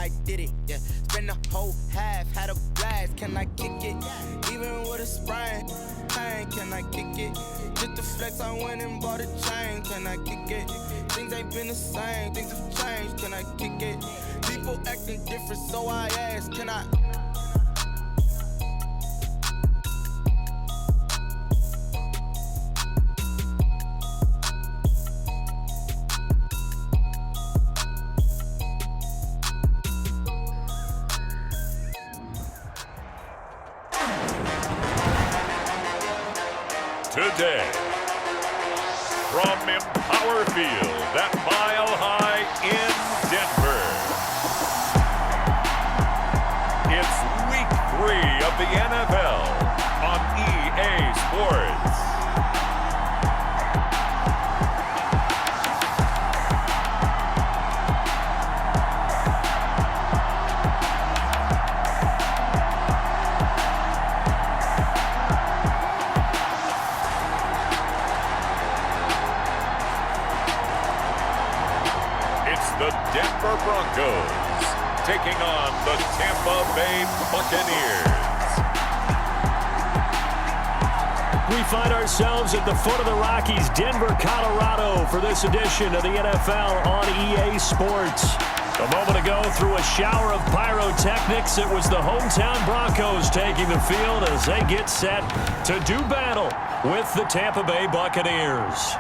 I did it, yeah. Spend the whole half, had a blast, can I kick it? Even with a sprain, pain, can I kick it? Just to flex, I went and bought a chain, can I kick it? Things ain't been the same, things have changed, can I kick it? People acting different, so I ask, can I? Today, from Empower Field at Mile High in Denver, it's Week 3 of the NFL on EA Sports. The Denver Broncos taking on the Tampa Bay Buccaneers. We find ourselves at the foot of the Rockies, Denver, Colorado, for this edition of the NFL on EA Sports. A moment ago, through a shower of pyrotechnics, it was the hometown Broncos taking the field as they get set to do battle with the Tampa Bay Buccaneers.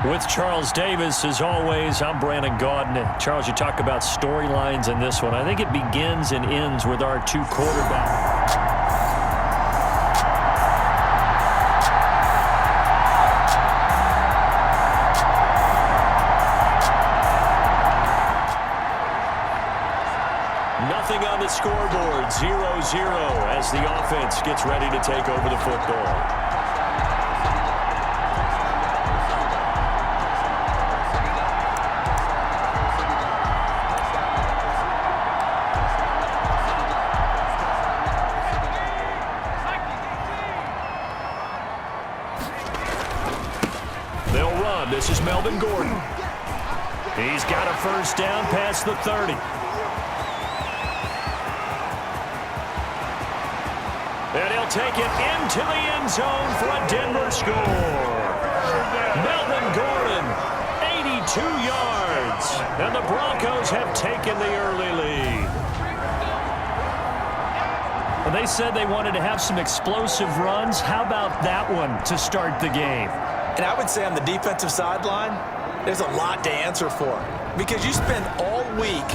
With Charles Davis, as always, I'm Brandon Gaudin. And Charles, you talk about storylines in this one. I think it begins and ends with our two quarterbacks. Nothing on the scoreboard, 0-0 as the offense gets ready to take over the football. This is Melvin Gordon. He's got a first down past the 30. And he'll take it into the end zone for a Denver score. Melvin Gordon, 82 yards. And the Broncos have taken the early lead. Well, they said they wanted to have some explosive runs. How about that one to start the game? And I would say on the defensive sideline, there's a lot to answer for because you spend all week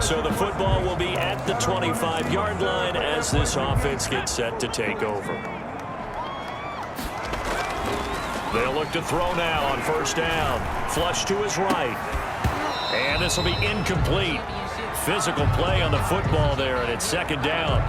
So the football will be at the 25-yard line as this offense gets set to take over. They'll look to throw now on first down. Flush to his right. And this will be incomplete. Physical play on the football there, and it's second down.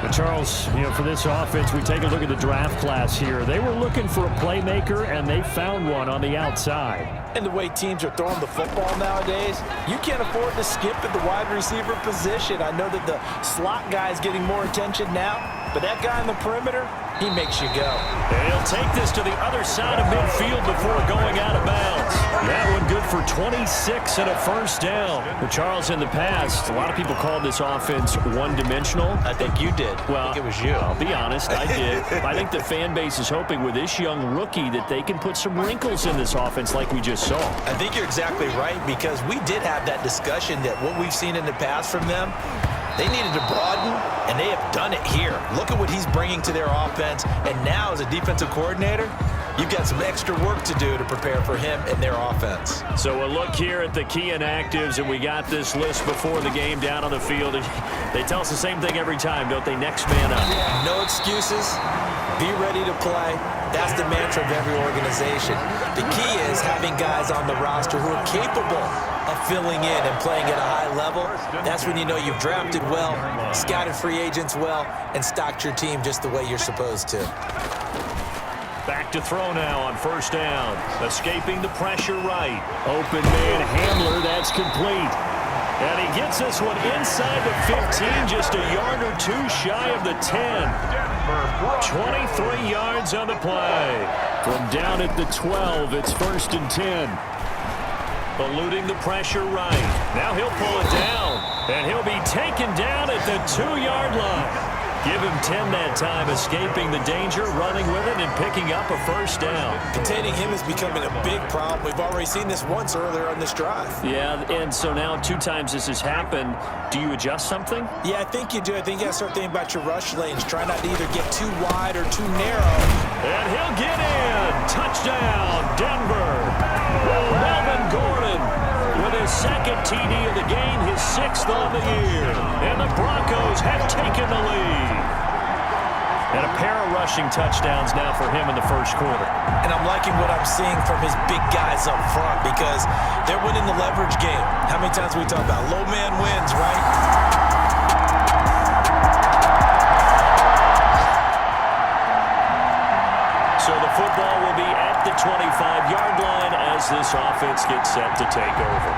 But Charles, for this offense, we take a look at the draft class here. They were looking for a playmaker, and they found one on the outside. And the way teams are throwing the football nowadays, you can't afford to skip at the wide receiver position. I know that the slot guy is getting more attention now, but that guy in the perimeter, he makes you go. And he'll take this to the other side of midfield before going out of bounds. That one good for 26 and a first down. But Charles, in the past, a lot of people called this offense one-dimensional. I think you did. Well, I think it was you. I'll be honest, I did. I think the fan base is hoping with this young rookie that they can put some wrinkles in this offense like we just saw. I think you're exactly right because we did have that discussion that what we've seen in the past from them, they needed to broaden, and they have done it here. Look at what he's bringing to their offense, and now as a defensive coordinator, you've got some extra work to do to prepare for him and their offense. So a look here at the key inactives, and we got this list before the game down on the field. They tell us the same thing every time, don't they? Next man up. No excuses. Be ready to play. That's the mantra of every organization. The key is having guys on the roster who are capable of filling in and playing at a high level, that's when you know you've drafted well, scouted free agents well, and stocked your team just the way you're supposed to. Back to throw now on first down. Escaping the pressure right. Open man Hamler, that's complete. And he gets this one inside the 15, just a yard or two shy of the 10. 23 yards on the play. From down at the 12, it's 1st and 10. Eluding the pressure right. Now he'll pull it down. And he'll be taken down at the 2-yard line. Give him 10 that time, escaping the danger, running with it, and picking up a first down. Containing him is becoming a big problem. We've already seen this once earlier on this drive. Yeah, and so now 2 times this has happened. Do you adjust something? Yeah, I think you do. I think you got to start thinking about your rush lanes. Try not to either get too wide or too narrow. And he'll get in. Touchdown, Denver. Melvin Gordon with his 2nd TD of the game, his 6th on the year. And the Broncos have taken the lead. And a pair of rushing touchdowns now for him in the first quarter. And I'm liking what I'm seeing from his big guys up front because they're winning the leverage game. How many times we talk about low man wins, right? So the football will be at the 25-yard line as this offense gets set to take over.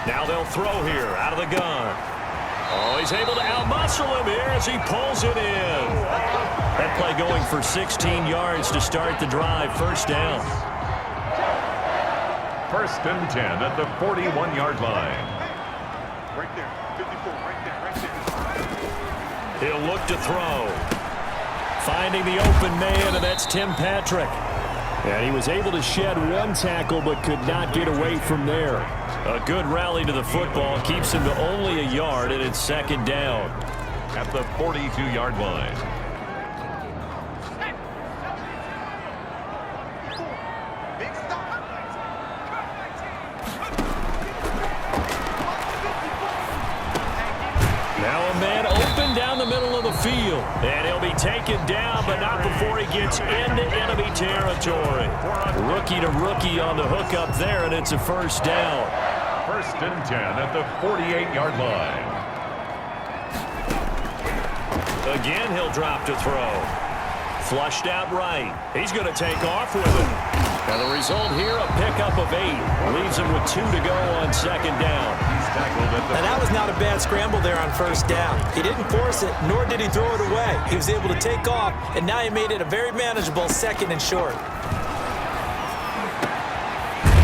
Now they'll throw here out of the gun. Oh, he's able to outmuscle him here as he pulls it in. That play going for 16 yards to start the drive. First down. 1st and 10 at the 41-yard line. Right there, 54, right there. He'll look to throw. Finding the open man, and that's Tim Patrick. And he was able to shed 1 tackle but could not get away from there. A good rally to the football keeps him to only a yard, and it's 2nd down. At the 42-yard line. Now a man open down the middle of the field. And he'll be taken down, but not before he gets into enemy territory. Rookie to rookie on the hook up there, and it's a first down. 1st and 10 at the 48-yard line. Again, he'll drop to throw. Flushed out right. He's going to take off with it. And the result here, a pickup of 8. Leaves him with 2 to go on 2nd down. And that was not a bad scramble there on 1st down. He didn't force it, nor did he throw it away. He was able to take off, and now he made it a very manageable 2nd and short.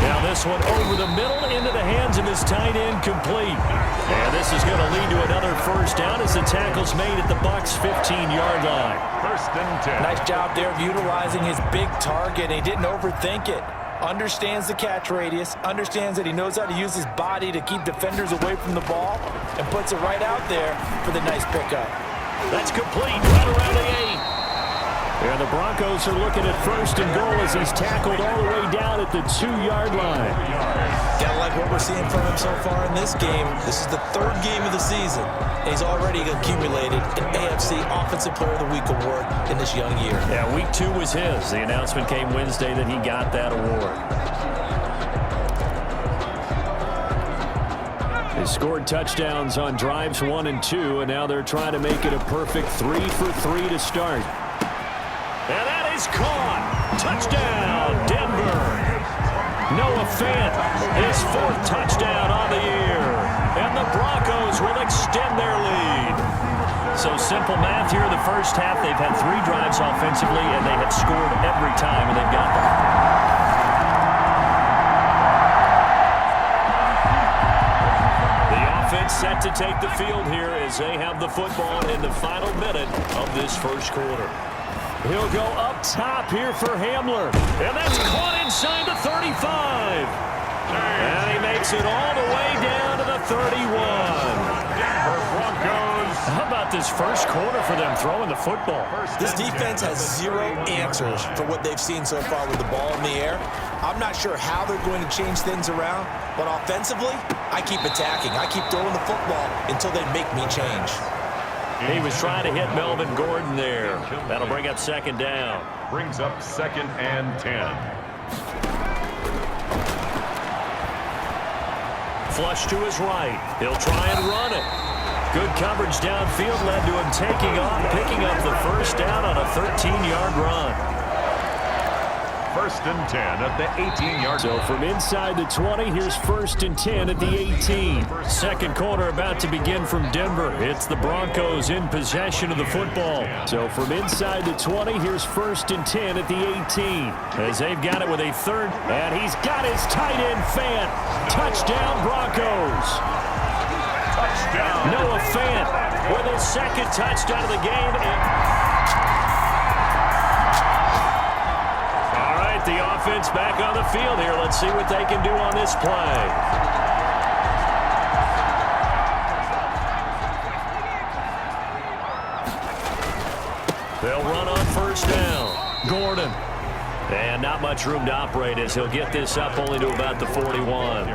Now this one over the middle into the hands of his tight end, complete. And this is going to lead to another first down as the tackle's made at the Bucs' 15-yard line. 1st and 10. Nice job there of utilizing his big target. He didn't overthink it. Understands the catch radius, understands that he knows how to use his body to keep defenders away from the ball, and puts it right out there for the nice pickup. That's complete right around the 8. And the Broncos are looking at 1st and goal as he's tackled all the way down at the 2-yard line. Gotta like what we're seeing from him so far in this game. This is the 3rd game of the season, and he's already accumulated an AFC Offensive Player of the Week award in this young year. Yeah, week 2 was his. The announcement came Wednesday that he got that award. They scored touchdowns on drives 1 and 2, and now they're trying to make it a perfect 3 for 3 to start. And that is caught. Touchdown, Denver. Noah Fant, his 4th touchdown on the year. And the Broncos will extend their lead. So simple math here in the first half. They've had 3 drives offensively, and they have scored every time, and they've got them. The offense set to take the field here as they have the football in the final minute of this first quarter. He'll go up top here for Hamler. And that's caught inside the 35. And he makes it all the way down to the 31. Broncos. How about this first quarter for them throwing the football? This defense has 0 answers for what they've seen so far with the ball in the air. I'm not sure how they're going to change things around, but offensively, I keep attacking. I keep throwing the football until they make me change. He was trying to hit Melvin Gordon there. That'll bring up second down. Brings up 2nd and 10. Flush to his right. He'll try and run it. Good coverage downfield led to him taking off, picking up the first down on a 13-yard run. 1st and 10 at the 18-yard line. So from inside the 20, here's 1st and 10 at the 18. Second quarter about to begin from Denver. It's the Broncos in possession of the football. So from inside the 20, here's 1st and 10 at the 18. As they've got it with a third, and he's got his tight end Fant. Touchdown Broncos. Touchdown. Noah Fant with his second touchdown of the game. The offense back on the field here. Let's see what they can do on this play. They'll run on first down. Gordon. And not much room to operate as he'll get this up only to about the 41.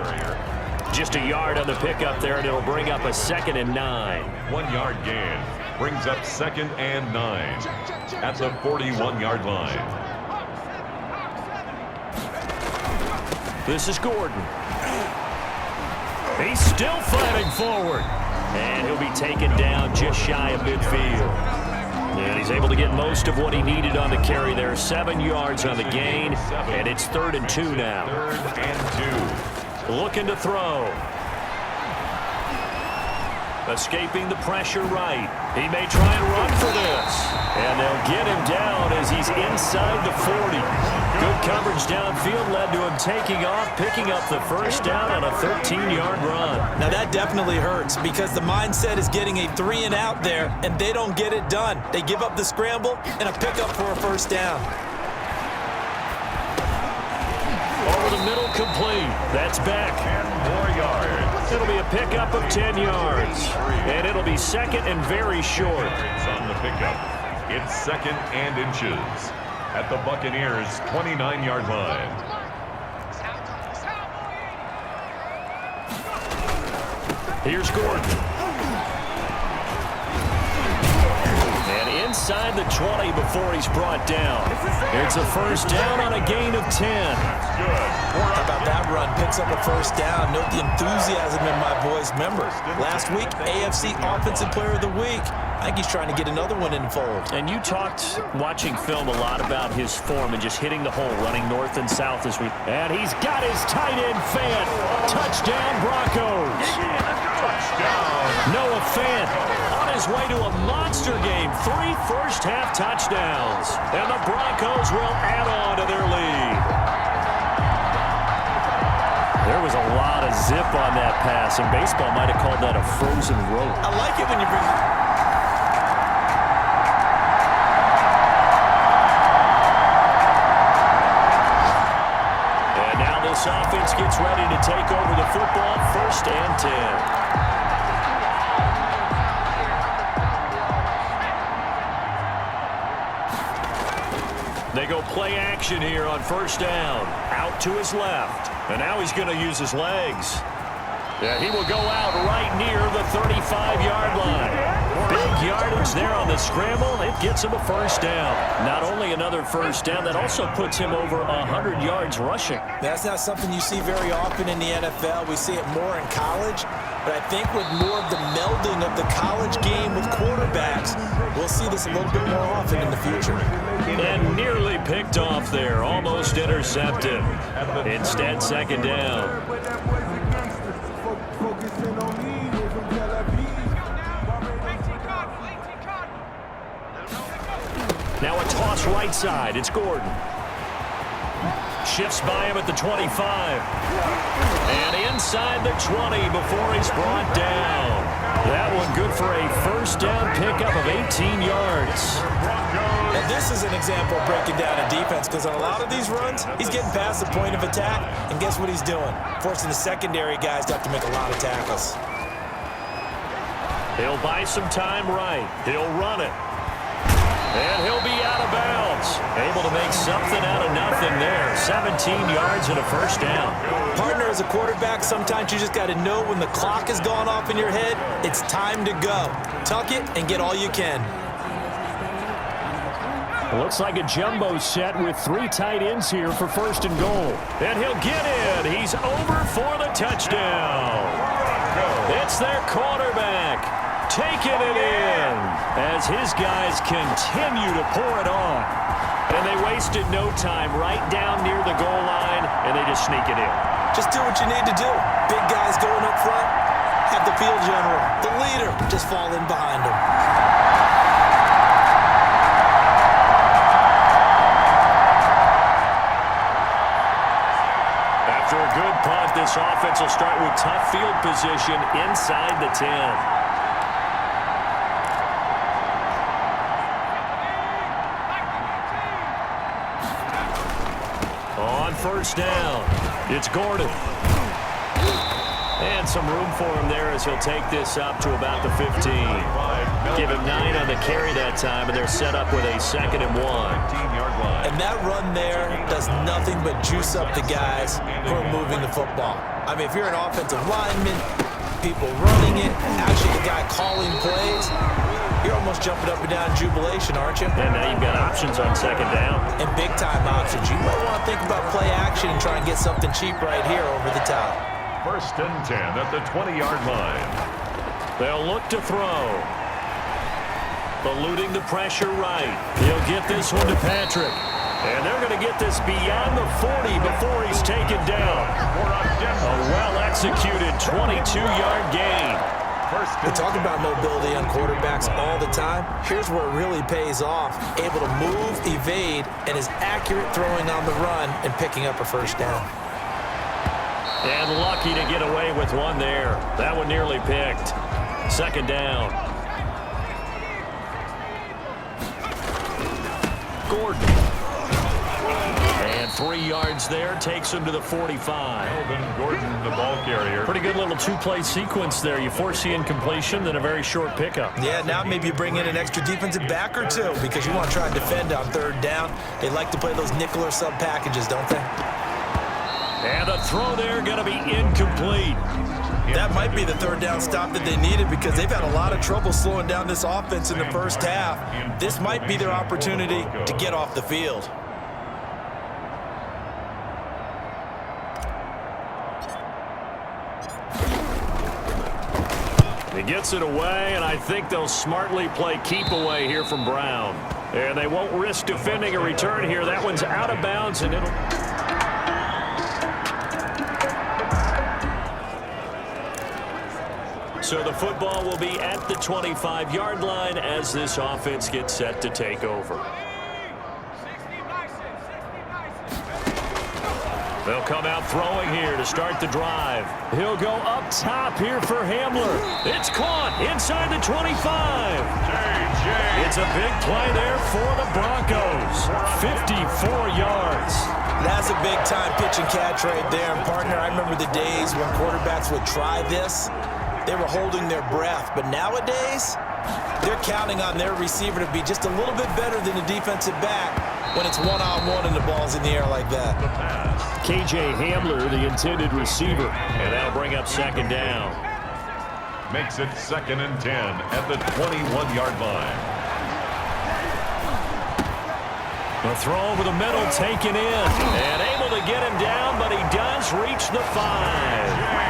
Just a yard on the pickup there, and it'll bring up a 2nd and 9. 1-yard gain. Brings up 2nd and 9 at the 41-yard line. This is Gordon. He's still fighting forward. And he'll be taken down just shy of midfield. And he's able to get most of what he needed on the carry there. 7 yards on the gain. And it's 3rd and 2 now. 3rd and 2. Looking to throw. Escaping the pressure right. He may try and run for this. And they'll get him down as he's inside the 40. Good coverage downfield led to him taking off, picking up the first down on a 13-yard run. Now that definitely hurts because the mindset is getting a 3-and-out there, and they don't get it done. They give up the scramble and a pickup for a first down. Over the middle, complete. That's Beck. 10 more yards. It'll be a pickup of 10 yards. And it'll be 2nd and very short. It's on the pickup. It's 2nd and inches at the Buccaneers' 29-yard line. Here's Gordon. And inside the 20 before he's brought down. It's a first down on a gain of 10. How about that run? Picks up a first down. Note the enthusiasm in my boys' members. Last week, AFC Offensive Player of the Week. I think he's trying to get another one in the fold. And you talked, watching film, a lot about his form and just hitting the hole, running north and south this week. And he's got his tight end Fant. Touchdown Broncos. Touchdown. Noah Fant on his way to a monster game. 3 first-half touchdowns. And the Broncos will add on to their lead. There was a lot of zip on that pass, and baseball might have called that a frozen rope. I like it when you bring it. This offense gets ready to take over the football. 1st and 10. They go play action here on first down. Out to his left. And now he's going to use his legs. Yeah, he will go out right near the 35-yard line. Big yardage there on the scramble. It gets him a first down. Not only another first down, that also puts him over 100 yards rushing. That's not something you see very often in the NFL. We see it more in college. But I think with more of the melding of the college game with quarterbacks, we'll see this a little bit more often in the future. And nearly picked off there. Almost intercepted. Instead, 2nd down. Now a toss right side. It's Gordon. Shifts by him at the 25. And inside the 20 before he's brought down. That one good for a first down pickup of 18 yards. And this is an example of breaking down a defense because on a lot of these runs, he's getting past the point of attack. And guess what he's doing? Forcing the secondary guys to have to make a lot of tackles. He'll buy some time right. He'll run it. And he'll be out of bounds. Able to make something out of nothing there. 17 14 yards and a first down. Partner, as a quarterback, sometimes you just got to know when the clock has gone off in your head, it's time to go. Tuck it and get all you can. Looks like a jumbo set with 3 tight ends here for first and goal. And he'll get in. He's over for the touchdown. It's their quarterback taking it in as his guys continue to pour it on. And they wasted no time right down near the goal line, and they just sneak it in. Just do what you need to do. Big guys going up front, have the field general, the leader, just fall in behind him. After a good punt, this offense will start with tough field position inside the 10. On first down, it's Gordon. And some room for him there as he'll take this up to about the 15. Give him 9 on the carry that time, and they're set up with a 2nd and 1. And that run there does nothing but juice up the guys who are moving the football. I mean, if you're an offensive lineman, people running it, actually the guy calling plays, you're almost jumping up and down in jubilation, aren't you? And now you've got options on 2nd down. And big-time options. You might want to think about play action and try and get something cheap right here over the top. 1st and 10 at the 20-yard line. They'll look to throw. Eluding the pressure right. He'll get this one to Patrick. And they're going to get this beyond the 40 before he's taken down. A well-executed 22-yard gain. We talk about mobility on quarterbacks all the time. Here's where it really pays off. Able to move, evade, and is accurate throwing on the run and picking up a first down. And lucky to get away with one there. That one nearly picked. 2nd down. Gordon. And 3 yards there. Takes him to the 45. Melvin Gordon, the ball carrier. Pretty good little 2-play sequence there. You force the incompletion, then a very short pickup. Yeah, now maybe you bring in an extra defensive back or two because you want to try and defend on 3rd down. They like to play those nickel or sub packages, don't they? And the throw there going to be incomplete. That might be the 3rd down stop that they needed because they've had a lot of trouble slowing down this offense in the first half. This might be their opportunity to get off the field. He gets it away, and I think they'll smartly play keep away here from Brown. And they won't risk defending a return here. That one's out of bounds, and it'll... So the football will be at the 25-yard line as this offense gets set to take over. They'll come out throwing here to start the drive. He'll go up top here for Hamler. It's caught inside the 25. It's a big play there for the Broncos. 54 yards. That's a big-time pitch and catch right there. And, partner, I remember the days when quarterbacks would try this. They were holding their breath. But nowadays, they're counting on their receiver to be just a little bit better than the defensive back when it's one-on-one and the ball's in the air like that. KJ Hamler, the intended receiver. And that'll bring up 2nd down. Makes it 2nd and 10 at the 21-yard line. The throw over the middle taken in. And able to get him down, but he does reach the 5.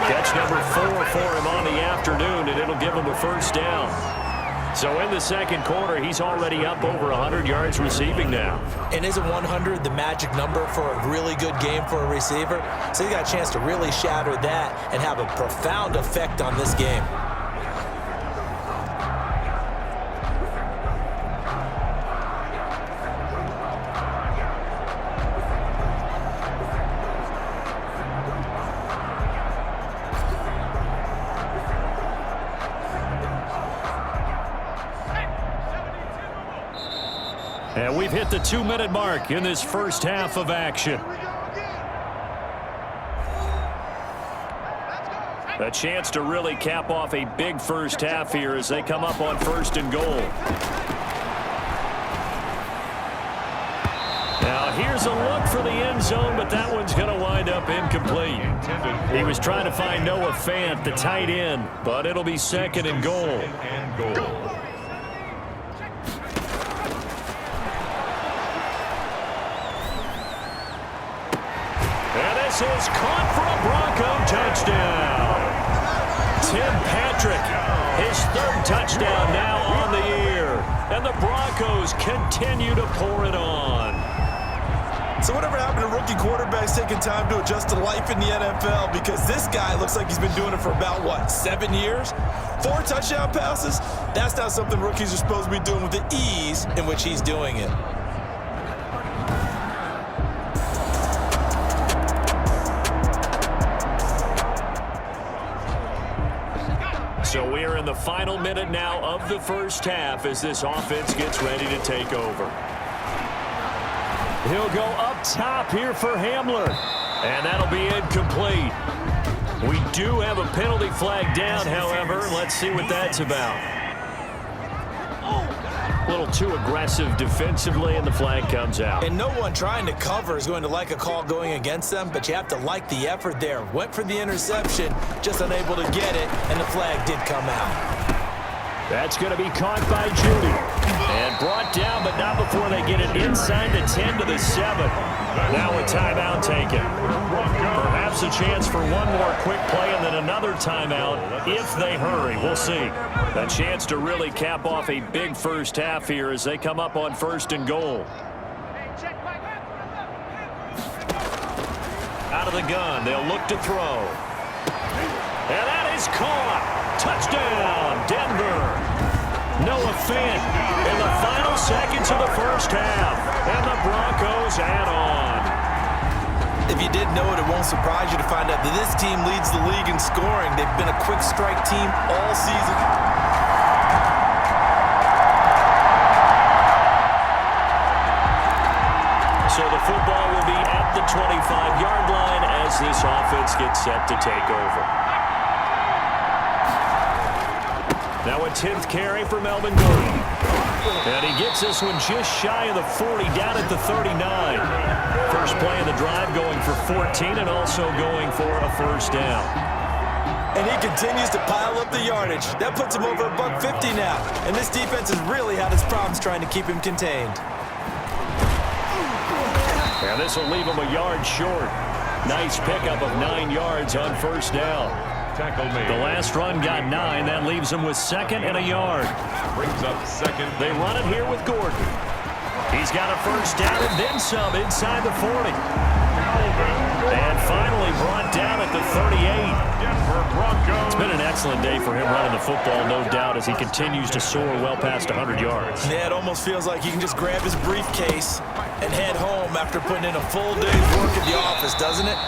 Catch number 4 for him on the afternoon, and it'll give him a first down. So in the second quarter, he's already up over 100 yards receiving now. And isn't 100 the magic number for a really good game for a receiver? So you got a chance to really shatter that and have a profound effect on this game. And we've hit the 2-minute mark in this first half of action. A chance to really cap off a big first half here as they come up on 1st and goal. Now here's Here's a look for the end zone, but that one's going to wind up incomplete. He was trying to find Noah Fant, the tight end, but it'll be second and goal. And this is caught for a Bronco touchdown. Tim Patrick, his third touchdown now on the year. And the Broncos continue to pour it on. So whatever happened to rookie quarterbacks taking time to adjust to life in the NFL? Because this guy looks like he's been doing it for about, 7 years? 4 touchdown passes? That's not something rookies are supposed to be doing with the ease in which he's doing it. So we're in the final minute now of the first half as this offense gets ready to take over. He'll go up top here for Hamler. And that'll be incomplete. We do have a penalty flag down, however. Let's see what that's about. A little too aggressive defensively, and the flag comes out. And no one trying to cover is going to like a call going against them, but you have to like the effort there. Went for the interception, just unable to get it, and the flag did come out. That's going to be caught by Judy. And brought down, but not before they get it inside the 10 to the 7. Now a timeout taken. Perhaps a chance for one more quick play and then another timeout if they hurry. We'll see. A chance to really cap off a big first half here as they come up on 1st and goal. Out of the gun, they'll look to throw. And that is caught. Touchdown, Denver. Noah Fant in the final seconds of the first half. And the Broncos add on. If you didn't know it, it won't surprise you to find out that this team leads the league in scoring. They've been a quick strike team all season. So the football will be at the 25-yard line as this offense gets set to take over. Now a 10th carry for Melvin Gordon. And he gets this one just shy of the 40, down at the 39. First play of the drive going for 14 and also going for a first down. And he continues to pile up the yardage. That puts him over $150 now. And this defense has really had its problems trying to keep him contained. And this will leave him a yard short. Nice pickup of 9 yards on first down. The last run got 9. That leaves them with 2nd and a yard. Brings up 2nd. They run it here with Gordon. He's got a first down and then some inside the 40. And finally brought down at the 38. It's been an excellent day for him running the football, no doubt, as he continues to soar well past 100 yards. Yeah, it almost feels like he can just grab his briefcase and head home after putting in a full day's work at the office, doesn't it?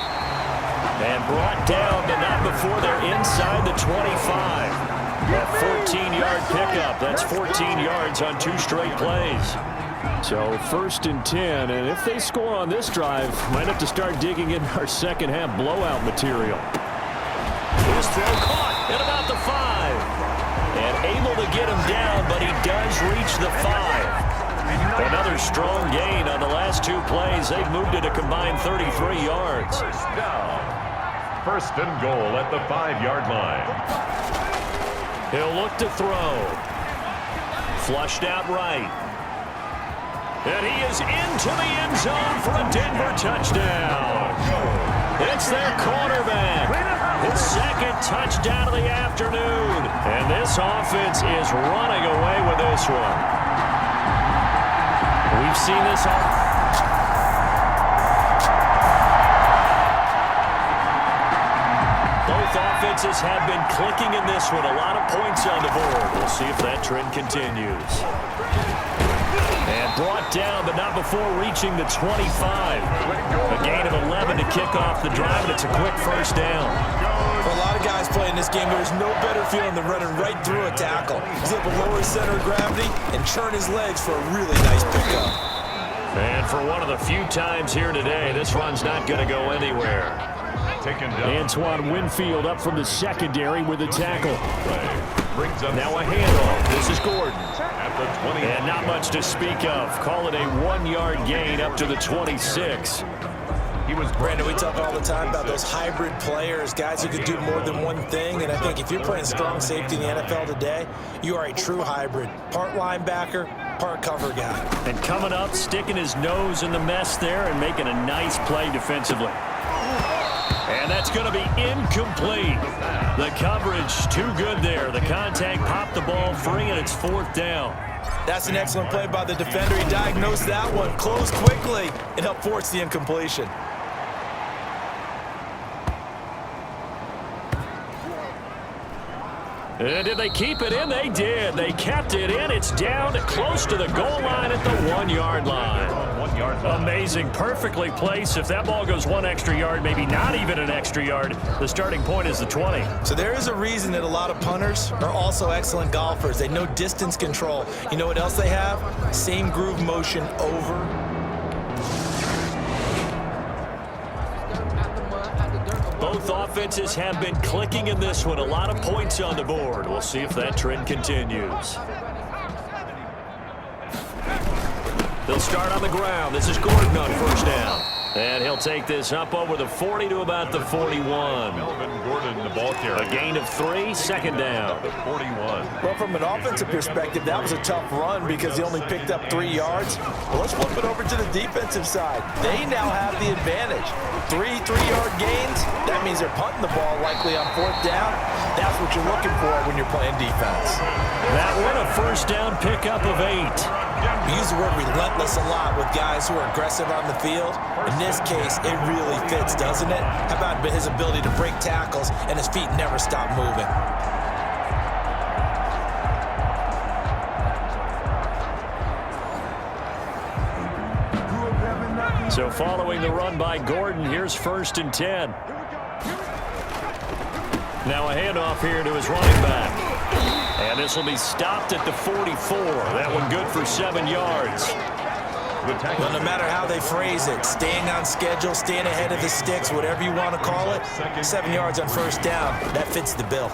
And brought down, but not before they're inside the 25. A 14-yard pickup. That's 14 yards on 2 straight plays. So 1st and 10, and if they score on this drive, might have to start digging in our second half blowout material. His throw caught at about the 5. And able to get him down, but he does reach the 5. Another strong gain on the last 2 plays. They've moved it a combined 33 yards. First and goal at the 5-yard line. He'll look to throw. Flushed out right. And he is into the end zone for a Denver touchdown. It's their quarterback. His 2nd touchdown of the afternoon. And this offense is running away with this one. We've seen this all. Both offenses have been clicking in this one. A lot of points on the board. We'll see if that trend continues. And brought down, but not before reaching the 25. A gain of 11 to kick off the drive, and it's a quick first down. For a lot of guys playing this game, there's no better feeling than running right through a tackle. He's able to lower his center of gravity and churn his legs for a really nice pickup. And for one of the few times here today, this run's not going to go anywhere. taken down. Antoine Winfield up from the secondary with a tackle. Brings up Now a handoff. This is Gordon. at the 20. And not much to speak of. Call it a 1-yard gain up to the 26. He was Brandon, we talk all the time about those hybrid players, guys who could do more than one thing. And I think if you're playing strong safety in the NFL today, you are a true hybrid. Part linebacker, part cover guy. And coming up, sticking his nose in the mess there and making a nice play defensively. And that's going to be incomplete. The coverage too good there. The contact popped the ball free, and it's 4th down. That's an excellent play by the defender. He diagnosed that one, closed quickly, and helped force the incompletion. And did they keep it in? They did. They kept it in. It's down close to the goal line at the 1-yard line. 1 yard line. Amazing. Perfectly placed. If that ball goes 1 extra yard, maybe not even an extra yard, the starting point is the 20. So there is a reason that a lot of punters are also excellent golfers. They know distance control. You know what else they have? Same groove motion over. Both offenses have been clicking in this one. A lot of points on the board. We'll see if that trend continues. They'll start on the ground. This is Gordon on 1st down. And he'll take this up over the 40 to about the 41. Melvin Gordon, the ball carrier. A gain of 3, 2nd down. The 41. Well, from an offensive perspective, that was a tough run because he only picked up 3 yards. Well, let's flip it over to the defensive side. They now have the advantage. 3 3-yard gains, that means they're punting the ball likely on 4th down. That's what you're looking for when you're playing defense. That one a 1st down pickup of 8. We use the word relentless a lot with guys who are aggressive on the field. In this case, it really fits, doesn't it? How about his ability to break tackles and his feet never stop moving? So following the run by Gordon, here's 1st and 10. Now a handoff here to his running back. And this will be stopped at the 44. That one good for 7 yards. Well, no matter how they phrase it, staying on schedule, staying ahead of the sticks, whatever you want to call it, 7 yards on 1st down, that fits the bill.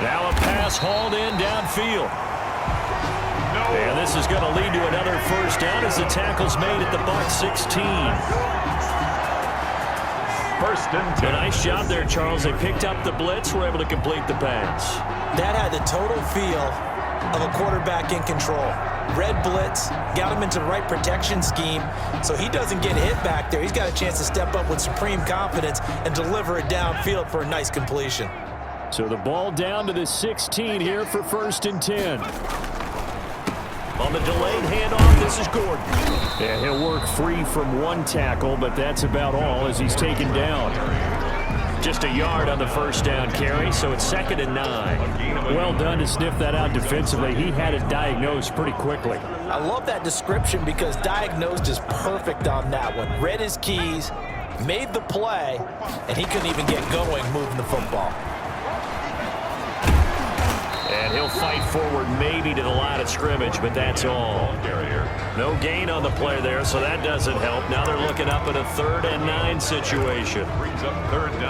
Now a pass hauled in downfield. And this is going to lead to another 1st down as the tackle's made at the Bucs 16. 1st and 10. A nice job there, Charles. They picked up the blitz, were able to complete the pass. That had the total feel of a quarterback in control. Red blitz, got him into the right protection scheme, so he doesn't get hit back there. He's got a chance to step up with supreme confidence and deliver it downfield for a nice completion. So the ball down to the 16 here for 1st and 10. On the delayed handoff, this is Gordon. And he'll work free from 1 tackle, but that's about all as he's taken down. Just a yard on the 1st down carry, so it's 2nd and 9. Well done to sniff that out defensively. He had it diagnosed pretty quickly. I love that description because diagnosed is perfect on that one. Read his keys, made the play, and he couldn't even get going moving the football. And he'll fight forward maybe to the line of scrimmage, but that's all. No gain on the play there, so that doesn't help. Now they're looking up at a 3rd and 9 situation.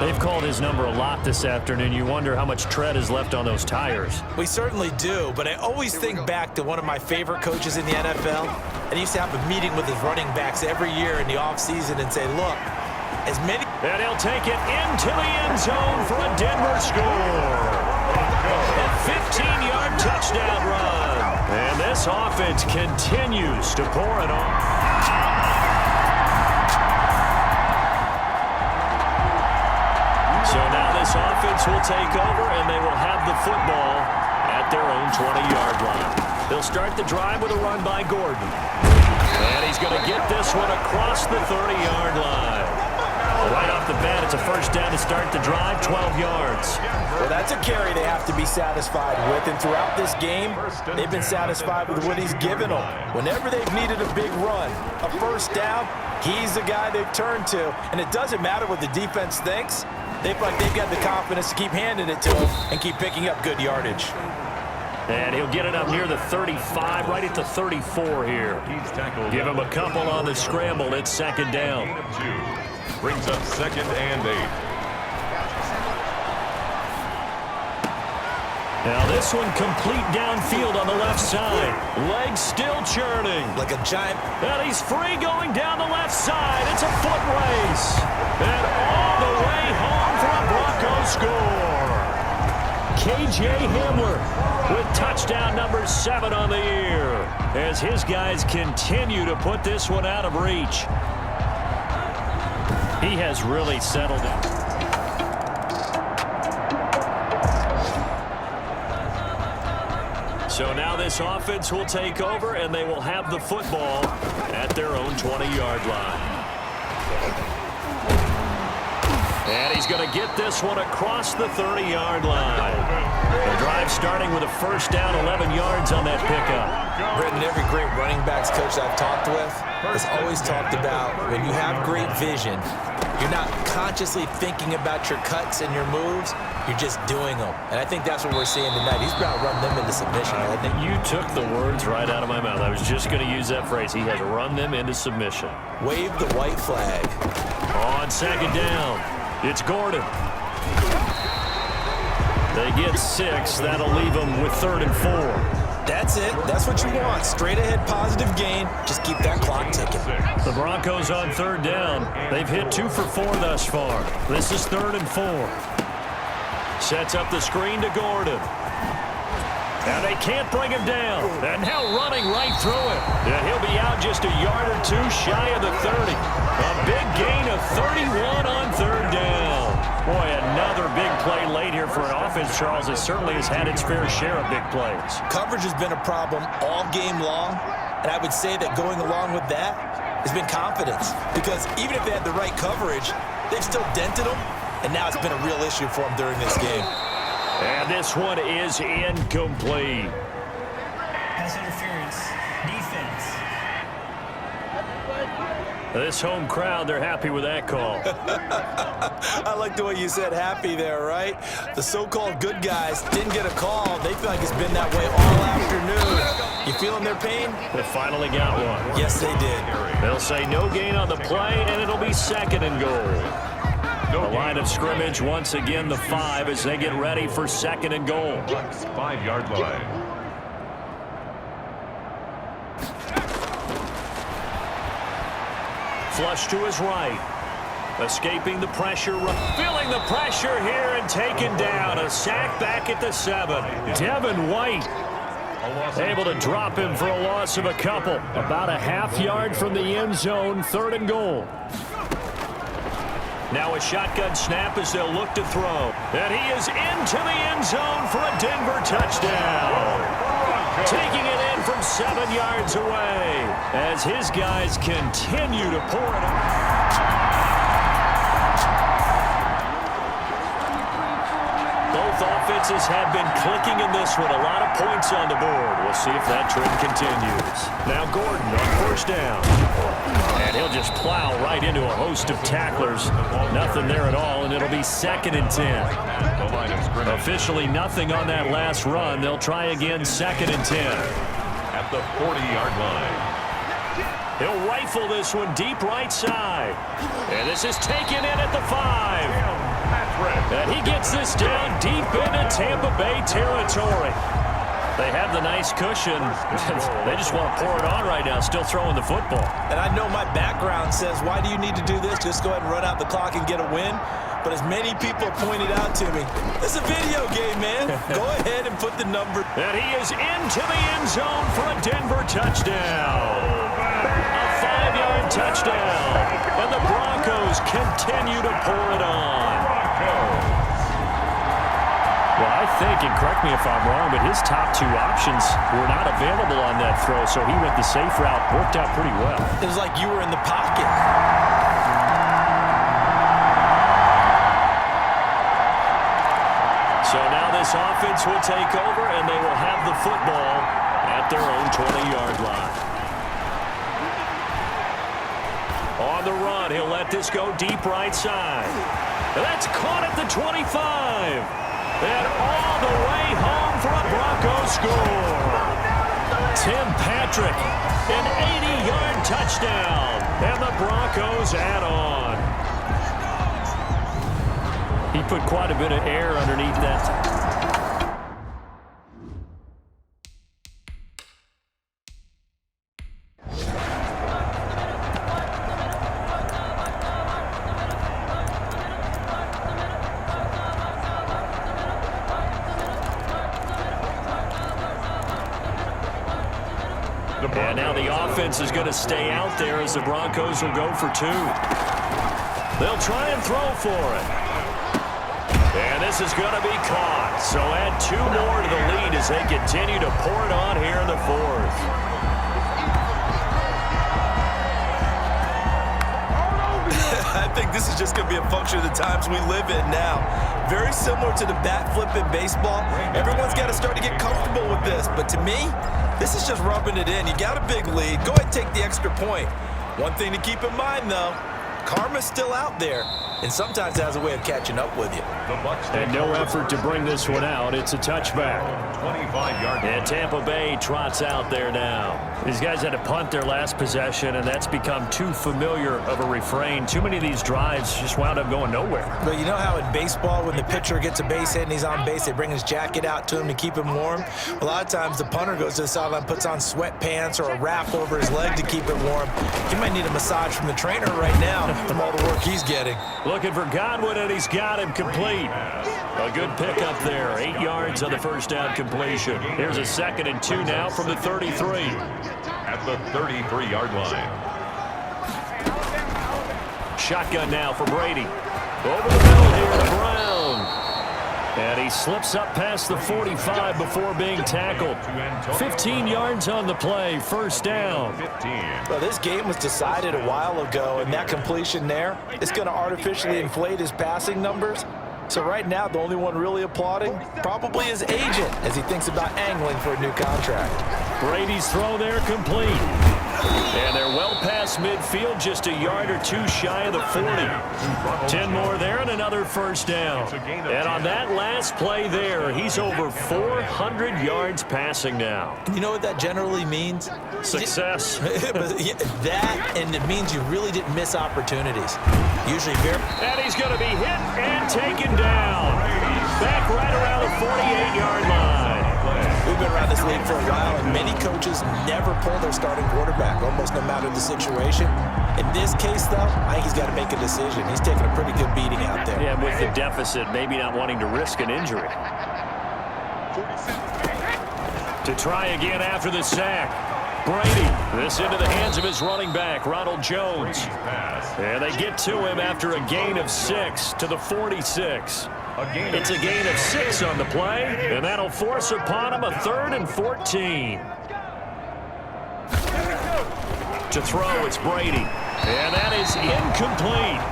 They've called his number a lot this afternoon. You wonder how much tread is left on those tires. We certainly do, but I always think back to one of my favorite coaches in the NFL. And he used to have a meeting with his running backs every year in the offseason and say, look, as many... And he'll take it into the end zone for a Denver score. A 15-yard touchdown run. And this offense continues to pour it on. So now this offense will take over, and they will have the football at their own 20-yard line. They'll start the drive with a run by Gordon. And he's going to get this one across the 30-yard line. Right off the bat, it's a 1st down to start the drive, 12 yards. Well, that's a carry they have to be satisfied with, and throughout this game, they've been satisfied with what he's given them. Whenever they've needed a big run, a 1st down, he's the guy they've turned to, and it doesn't matter what the defense thinks. They feel like they've got the confidence to keep handing it to him and keep picking up good yardage. And he'll get it up near the 35, right at the 34 here. Give him a couple on the scramble. It's second down. Brings up 2nd and 8. Now this one complete downfield on the left side. Legs still churning. Like a giant. And he's free going down the left side. It's a foot race. And all the way home for a Broncos score. K.J. Hamler with touchdown number 7 on the year as his guys continue to put this one out of reach. He has really settled it. So now this offense will take over, and they will have the football at their own 20-yard line. And he's going to get this one across the 30-yard line. The drive starting with a first down, 11 yards on that pickup. Britton, every great running backs coach I've talked with has always talked about when you have great vision, you're not consciously thinking about your cuts and your moves. You're just doing them. And I think that's what we're seeing tonight. He's about to run them into submission. I think you took the words right out of my mouth. I was just going to use that phrase. He has run them into submission. Wave the white flag. On second down, it's Gordon. They get 6. That'll leave them with 3rd and 4. That's it. That's what you want. Straight ahead positive gain. Just keep that clock ticking. The Broncos on 3rd down. They've hit 2 for 4 thus far. This is 3rd and 4. Sets up the screen to Gordon. And they can't bring him down. And now running right through it. And he'll be out just a yard or 2 shy of the 30. A big gain of 31 on 3rd down. Boy, another big play late here for an offense, Charles, that certainly has had its fair share of big plays. Coverage has been a problem all game long. And I would say that going along with that has been confidence. Because even if they had the right coverage, they've still dented them. And now it's been a real issue for him during this game. And this one is incomplete. Pass interference. Defense. This home crowd, they're happy with that call. I like the way you said happy there, right? The so-called good guys didn't get a call. They feel like it's been that way all afternoon. You feeling their pain? They finally got one. Yes, they did. They'll say no gain on the play, and it'll be 2nd and goal. The line of scrimmage, once again, the 5 as they get ready for 2nd and goal. 5-yard line. Flush to his right. Escaping the pressure, feeling the pressure here and taken down. A sack back at the 7. Devin White able to drop him for a loss of a couple. About a half yard from the end zone, 3rd and goal. Now a shotgun snap as they'll look to throw. And he is into the end zone for a Denver touchdown. Taking it in from 7 yards away as his guys continue to pour it up. Both offenses have been clicking in this one. A lot of points on the board. We'll see if that trend continues. Now Gordon on 1st down. And he'll just plow right into a host of tacklers. Nothing there at all, and it'll be 2nd and 10. Officially nothing on that last run. They'll try again 2nd and 10. At the 40-yard line. He'll rifle this one deep right side. And this is taken in at the 5. And he gets this down deep into Tampa Bay territory. They have the nice cushion. They just want to pour it on right now, still throwing the football. And I know my background says, why do you need to do this? Just go ahead and run out the clock and get a win. But as many people pointed out to me, it's a video game, man. Go ahead and put the number. And he is into the end zone for a Denver touchdown. A 5-yard touchdown. And the Broncos continue to pour it on. Well, I think, and correct me if I'm wrong, but his top 2 options were not available on that throw, so he went the safe route. Worked out pretty well. It was like you were in the pocket. So now this offense will take over, and they will have the football at their own 20-yard line. On the run, he'll let this go deep right side. That's caught at the 25. And all the way home for a Broncos score. Tim Patrick, an 80-yard touchdown. And the Broncos add on. He put quite a bit of air underneath that. And now the offense is going to stay out there as the Broncos will go for two. They'll try and throw for it. And this is going to be caught. So add two more to the lead as they continue to pour it on here in the fourth. I think this is just going to be a function of the times we live in now. Very similar to the bat flip in baseball. Everyone's got to start to get comfortable with this. But to me, this is just rubbing it in. You got a big lead. Go ahead and take the extra point. One thing to keep in mind, though, karma's still out there, and sometimes it has a way of catching up with you. And no effort to bring this one out. It's a touchback. 25-yard. And Tampa Bay trots out there now. These guys had to punt their last possession, and that's become too familiar of a refrain. Too many of these drives just wound up going nowhere. But you know how in baseball, when the pitcher gets a base hit and he's on base, they bring his jacket out to him to keep him warm? A lot of times the punter goes to the sideline, puts on sweatpants or a wrap over his leg to keep it warm. He might need a massage from the trainer right now from all the work he's getting. Looking for Godwin, and he's got him complete. A good pickup there. 8 yards on the first down completion. Here's a 2nd and 2 now from the 33. At the 33-yard line. Shotgun now for Brady. Over the middle here to Brown. And he slips up past the 45 before being tackled. 15 yards on the play, first down. Well, this game was decided a while ago, and that completion there is going to artificially inflate his passing numbers. So right now, the only one really applauding probably his agent as he thinks about angling for a new contract. Brady's throw there complete. And they're well past midfield, just a yard or two shy of the 40. 10 more there and another first down. And on that last play there, he's over 400 yards passing now. You know what that generally means? Success. That, and it means you really didn't miss opportunities. Usually very... And he's going to be hit and taken down. Back right around the 48-yard line. We've been around this league for a while, and many coaches never pull their starting quarterback, almost no matter the situation. In this case, though, I think he's got to make a decision. He's taking a pretty good beating out there. Yeah, with the deficit, maybe not wanting to risk an injury. To try again after the sack. Brady, this into the hands of his running back, Ronald Jones. And they get to him after a gain of 6 to the 46. It's a gain of 6 on the play, and that'll force upon him a 3rd and 14. To throw, it's Brady. And that is incomplete.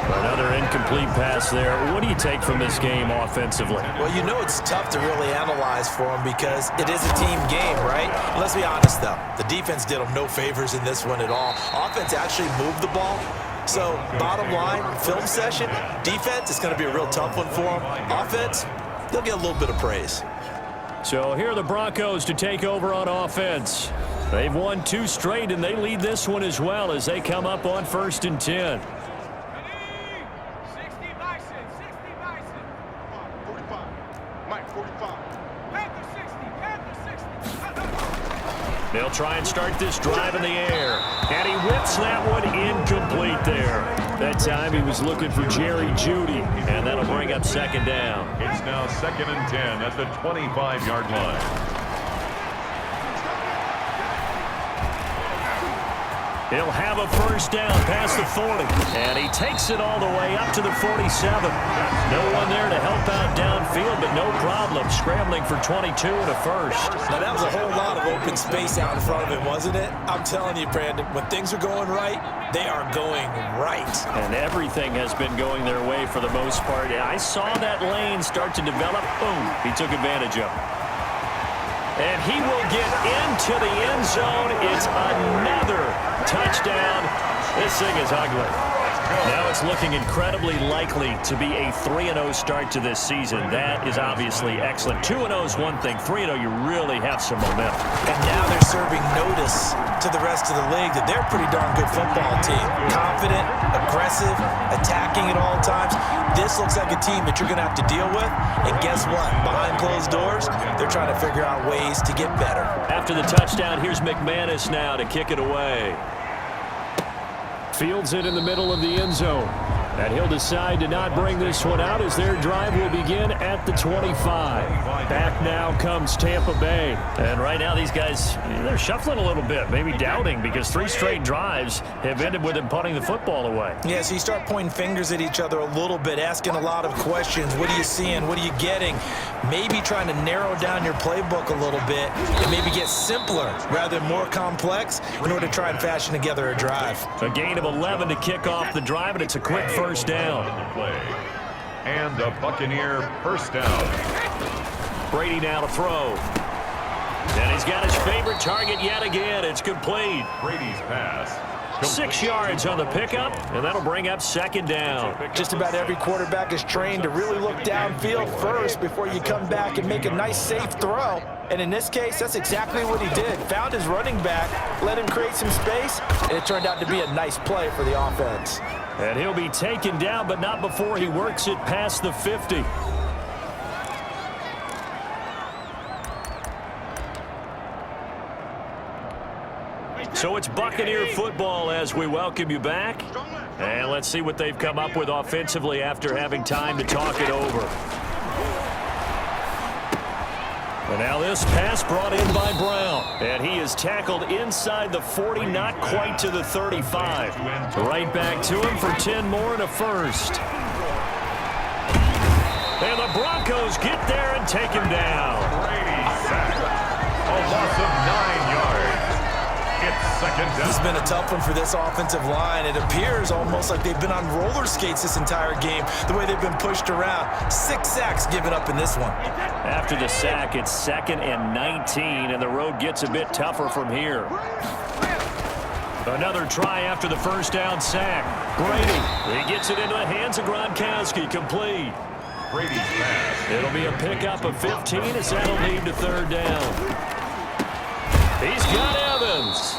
Another incomplete pass there. What do you take from this game offensively? Well, you know it's tough to really analyze for him because it is a team game, right? Let's be honest, though. The defense did him no favors in this one at all. Offense actually moved the ball. So, bottom line, film session, defense is going to be a real tough one for them. Offense, they'll get a little bit of praise. So here are the Broncos to take over on offense. They've won 2 straight, and they lead this one as well as they come up on 1st and 10. 60 Bison, 60 Bison. 45. Mike, 45. Panther 60, Panther 60. They'll try and start this drive in the air. And he whips that one incomplete there. That time he was looking for Jerry Jeudy, and that'll bring up 2nd down. It's now 2nd and 10 at the 25-yard line. He'll have a first down past the 40. And he takes it all the way up to the 47. No one there to help out downfield, but no problem. Scrambling for 22 and a first. Now, that was a whole lot of open space out in front of him, wasn't it? I'm telling you, Brandon, when things are going right, they are going right. And everything has been going their way for the most part. I saw that lane start to develop. Boom. He took advantage of it. And he will get into the end zone. It's another touchdown. This thing is ugly. Now it's looking incredibly likely to be a 3-0 start to this season. That is obviously excellent. 2-0 is one thing. 3-0, you really have some momentum. And now they're serving notice to the rest of the league that they're a pretty darn good football team. Confident, aggressive, attacking at all times. This looks like a team that you're going to have to deal with. And guess what? Behind closed doors, they're trying to figure out ways to get better. After the touchdown, here's McManus now to kick it away. Fields it in the middle of the end zone. And he'll decide to not bring this one out as their drive will begin at the 25. Back now comes Tampa Bay. And right now these guys, they're shuffling a little bit, maybe doubting, because 3 straight drives have ended with them punting the football away. Yeah, so you start pointing fingers at each other a little bit, asking a lot of questions. What are you seeing? What are you getting? Maybe trying to narrow down your playbook a little bit and maybe get simpler rather than more complex in order to try and fashion together a drive. A gain of 11 to kick off the drive, and it's a quick first down. And a Buccaneer first down. Brady now to throw. And he's got his favorite target yet again. It's complete. Brady's pass. 6 yards on the pickup, and that'll bring up second down. Just about every quarterback is trained to really look downfield first before you come back and make a nice, safe throw. And in this case, that's exactly what he did. Found his running back, let him create some space, and it turned out to be a nice play for the offense. And he'll be taken down, but not before he works it past the 50. So it's Buccaneer football as we welcome you back. And let's see what they've come up with offensively after having time to talk it over. And now this pass brought in by Brown. And he is tackled inside the 40, not quite to the 35. Right back to him for 10 more and a first. And the Broncos get there and take him down. Brady sacked. A loss of 9 yards. It's second down. This has been a tough one for this offensive line. It appears almost like they've been on roller skates this entire game, the way they've been pushed around. 6 sacks given up in this one. After the sack, it's 2nd and 19, and the road gets a bit tougher from here. Another try after the first down sack. Brady, he gets it into the hands of Gronkowski, complete. Brady's pass. It'll be a pickup of 15 as that'll lead to third down. He's got Evans.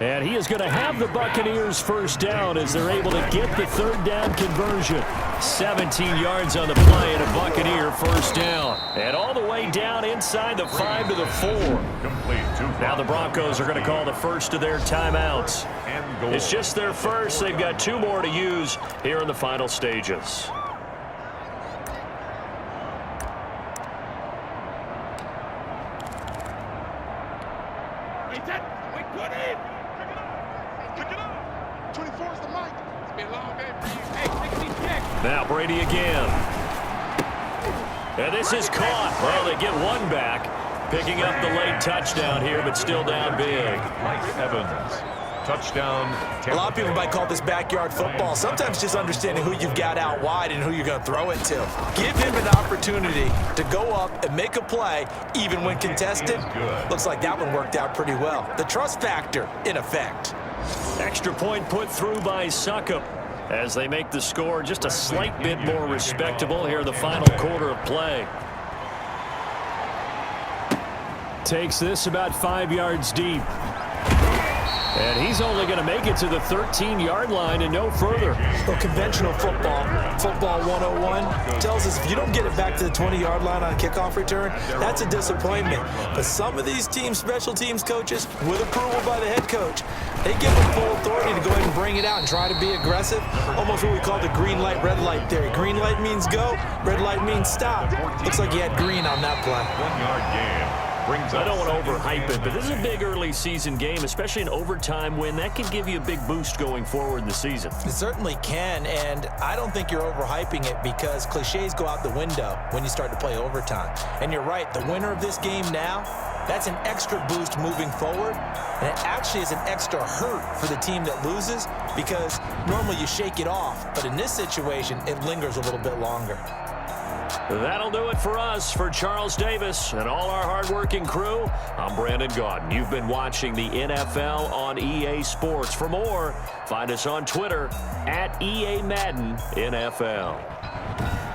And he is going to have the Buccaneers first down as they're able to get the third down conversion. 17 yards on the play and a Buccaneer first down. And all the way down inside the 5 to the 4. Complete. Now the Broncos are going to call the first of their timeouts. It's just their first. They've got 2 more to use here in the final stages. Now Brady again. And this is caught. Well, they get one back. Picking up the late touchdown here, but still down big. Mike Evans. Touchdown. A lot of people might call this backyard football. Sometimes just understanding who you've got out wide and who you're going to throw it to. Give him an opportunity to go up and make a play, even when contested. Looks like that one worked out pretty well. The trust factor in effect. Extra point put through by Succop as they make the score just a slight bit more respectable here in the final quarter of play. Takes this about 5 yards deep. And he's only going to make it to the 13-yard line and no further. Well, conventional football 101, tells us if you don't get it back to the 20-yard line on a kickoff return, that's a disappointment. But some of these team special teams coaches, with approval by the head coach, they give them full authority to go ahead and bring it out and try to be aggressive. Almost what we call the green light, red light theory. Green light means go, red light means stop. Looks like he had green on that play. 1 yard gain. I don't want to overhype it, but this is a big early season game, especially an overtime win. That can give you a big boost going forward in the season. It certainly can, and I don't think you're overhyping it because cliches go out the window when you start to play overtime. And you're right, the winner of this game now, that's an extra boost moving forward, and it actually is an extra hurt for the team that loses because normally you shake it off, but in this situation, it lingers a little bit longer. That'll do it for us. For Charles Davis and all our hardworking crew, I'm Brandon Gaudin. You've been watching the NFL on EA Sports. For more, find us on Twitter at EA Madden NFL.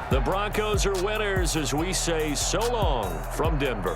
The Broncos are winners as we say so long from Denver.